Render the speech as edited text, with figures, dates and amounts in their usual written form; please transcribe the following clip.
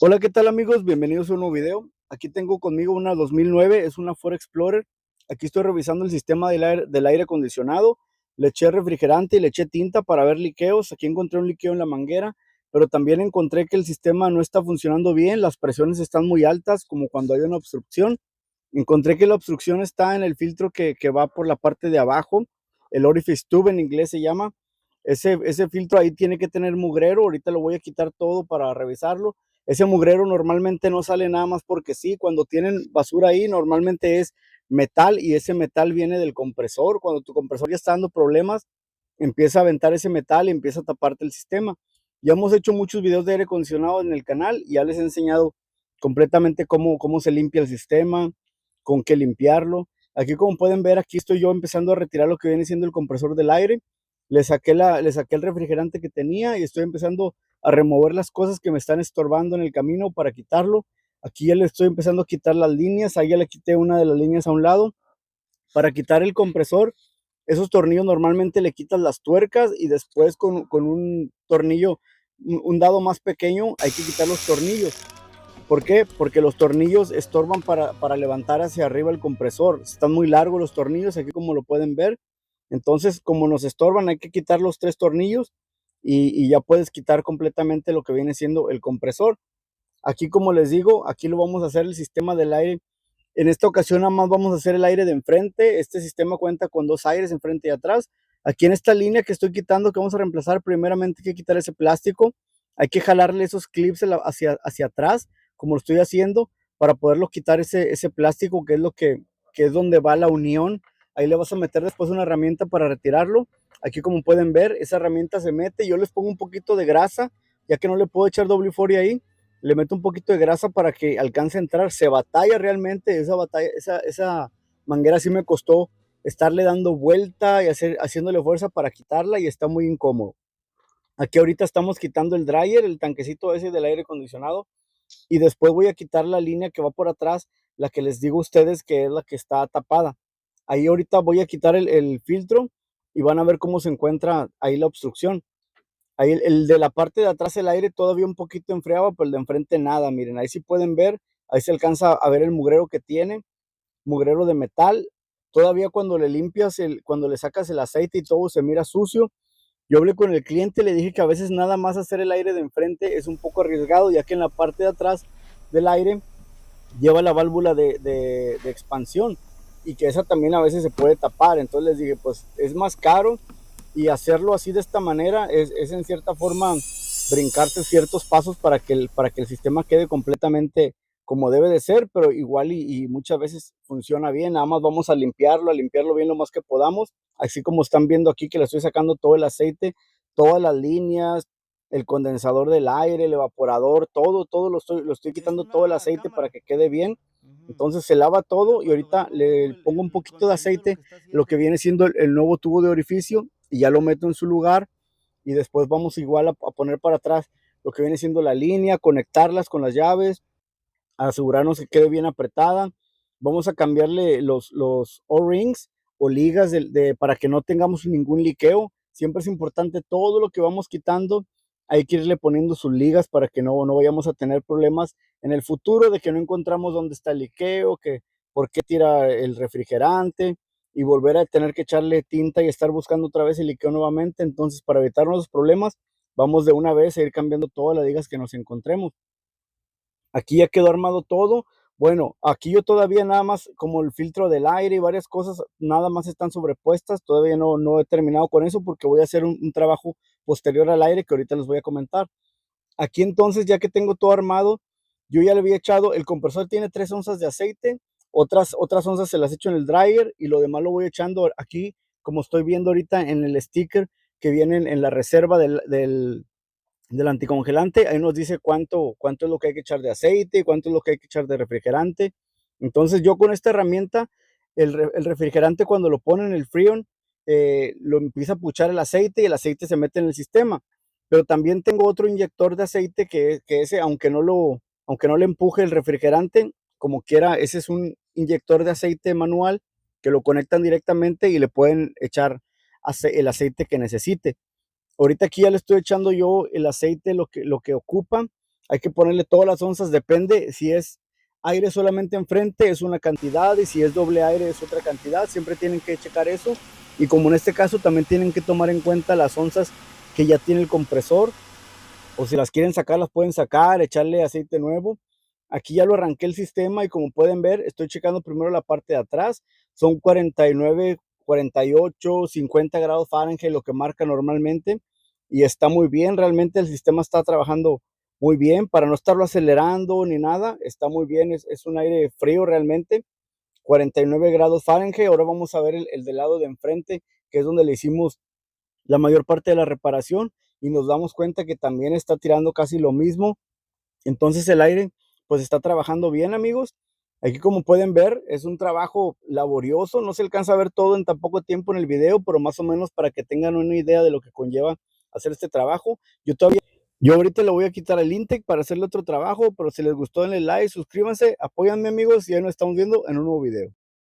Hola, ¿qué tal amigos? Bienvenidos a un nuevo video. Aquí tengo conmigo una 2009, es una Ford Explorer. Aquí estoy revisando el sistema del aire acondicionado. Le eché refrigerante y le eché tinta para ver liqueos. Aquí encontré un liqueo en la manguera, pero también encontré que el sistema no está funcionando bien. Las presiones están muy altas, como cuando hay una obstrucción. Encontré que la obstrucción está en el filtro que va por la parte de abajo. El orifice tube en inglés se llama. Ese filtro ahí tiene que tener mugrero. Ahorita lo voy a quitar todo para revisarlo. Ese mugrero normalmente no sale nada más porque sí. Cuando tienen basura ahí, normalmente es metal y ese metal viene del compresor. Cuando tu compresor ya está dando problemas, empieza a aventar ese metal y empieza a taparte el sistema. Ya hemos hecho muchos videos de aire acondicionado en el canal y ya les he enseñado completamente cómo se limpia el sistema, con qué limpiarlo. Aquí como pueden ver, aquí estoy yo empezando a retirar lo que viene siendo el compresor del aire. Le saqué el refrigerante que tenía y estoy empezando a remover las cosas que me están estorbando en el camino para quitarlo. Aquí ya le estoy empezando a quitar las líneas, ahí ya le quité una de las líneas a un lado. Para quitar el compresor, esos tornillos normalmente le quitas las tuercas y después con un tornillo, un dado más pequeño, hay que quitar los tornillos. ¿Por qué? Porque los tornillos estorban para levantar hacia arriba el compresor. Están muy largos los tornillos, aquí como lo pueden ver. Entonces, como nos estorban, hay que quitar los 3 tornillos y ya puedes quitar completamente lo que viene siendo el compresor. Aquí, como les digo, aquí lo vamos a hacer el sistema del aire. En esta ocasión nada más vamos a hacer el aire de enfrente. Este sistema cuenta con 2 aires, enfrente y atrás. Aquí en esta línea que estoy quitando, que vamos a reemplazar, primeramente hay que quitar ese plástico. Hay que jalarle esos clips hacia atrás, como lo estoy haciendo, para poderlo quitar ese plástico, que es donde va la unión. Ahí le vas a meter después una herramienta para retirarlo. Aquí como pueden ver, esa herramienta se mete. Yo les pongo un poquito de grasa, ya que no le puedo echar WD-40 ahí. Le meto un poquito de grasa para que alcance a entrar. Se batalla realmente, esa manguera sí me costó estarle dando vuelta y haciéndole fuerza para quitarla y está muy incómodo. Aquí ahorita estamos quitando el dryer, el tanquecito ese del aire acondicionado, y después voy a quitar la línea que va por atrás, la que les digo a ustedes que es la que está tapada. Ahí ahorita voy a quitar el filtro y van a ver cómo se encuentra ahí la obstrucción. Ahí el de la parte de atrás el aire todavía un poquito enfriaba, pero el de enfrente nada, miren, ahí sí pueden ver, ahí se alcanza a ver el mugrero que tiene, mugrero de metal. Todavía cuando le limpias, cuando le sacas el aceite y todo se mira sucio. Yo hablé con el cliente, le dije que a veces nada más hacer el aire de enfrente es un poco arriesgado, ya que en la parte de atrás del aire lleva la válvula de expansión y que esa también a veces se puede tapar. Entonces les dije, pues es más caro y hacerlo así de esta manera es en cierta forma brincarse ciertos pasos para que el sistema quede completamente como debe de ser, pero igual y muchas veces funciona bien. Nada más vamos a limpiarlo bien lo más que podamos, así como están viendo aquí que le estoy sacando todo el aceite, todas las líneas, el condensador del aire, el evaporador, todo lo estoy Es quitando todo el una aceite para cámara. que quede bien. Ujú. Entonces se lava todo y Cuando ahorita le tú, pongo un el poquito de contenido, lo aceite, que está lo que haciendo. viene siendo el nuevo tubo de orificio, y ya lo meto en su lugar y después vamos igual a poner para atrás lo que viene siendo la línea, conectarlas con las llaves, asegurarnos que quede bien apretada. Vamos a cambiarle los O-rings o ligas para que no tengamos ningún liqueo. Siempre es importante todo lo que vamos quitando. Hay que irle poniendo sus ligas para que no vayamos a tener problemas en el futuro de que no encontramos dónde está el liqueo, que por qué tira el refrigerante y volver a tener que echarle tinta y estar buscando otra vez el liqueo nuevamente. Entonces, para evitarnos los problemas, vamos de una vez a ir cambiando todas las ligas que nos encontremos. Aquí ya quedó armado todo. Bueno, aquí yo todavía nada más como el filtro del aire y varias cosas, nada más están sobrepuestas. Todavía no he terminado con eso porque voy a hacer un trabajo posterior al aire que ahorita les voy a comentar. Aquí entonces, ya que tengo todo armado, yo ya le había echado, el compresor tiene 3 onzas de aceite, otras onzas se las echo en el dryer y lo demás lo voy echando aquí, como estoy viendo ahorita en el sticker que viene en la reserva del anticongelante. Ahí nos dice cuánto es lo que hay que echar de aceite, cuánto es lo que hay que echar de refrigerante. Entonces yo con esta herramienta, el refrigerante cuando lo ponen en el Freon, lo empieza a puchar el aceite y el aceite se mete en el sistema. Pero también tengo otro inyector de aceite que ese, aunque no le empuje el refrigerante, como quiera, ese es un inyector de aceite manual que lo conectan directamente y le pueden echar el aceite que necesite. Ahorita aquí ya le estoy echando yo el aceite, lo que ocupa. hay que ponerle todas las onzas, depende si es aire solamente enfrente es una cantidad y si es doble aire es otra cantidad, siempre tienen que checar eso y como en este caso también tienen que tomar en cuenta las onzas que ya tiene el compresor o si las quieren sacar las pueden sacar, echarle aceite nuevo. Aquí ya lo arranqué el sistema y como pueden ver estoy checando primero la parte de atrás, son 49, 48, 50 grados Fahrenheit lo que marca normalmente y está muy bien, realmente el sistema está trabajando muy bien para no estarlo acelerando ni nada, está muy bien, es un aire frío realmente, 49 grados Fahrenheit. Ahora vamos a ver el del lado de enfrente, que es donde le hicimos la mayor parte de la reparación y nos damos cuenta que también está tirando casi lo mismo. Entonces el aire pues está trabajando bien, amigos. Aquí como pueden ver es un trabajo laborioso, no se alcanza a ver todo en tan poco tiempo en el video, pero más o menos para que tengan una idea de lo que conlleva hacer este trabajo. Yo ahorita le voy a quitar el intake para hacerle otro trabajo, pero si les gustó denle like, suscríbanse, apóyanme amigos y ya nos estamos viendo en un nuevo video.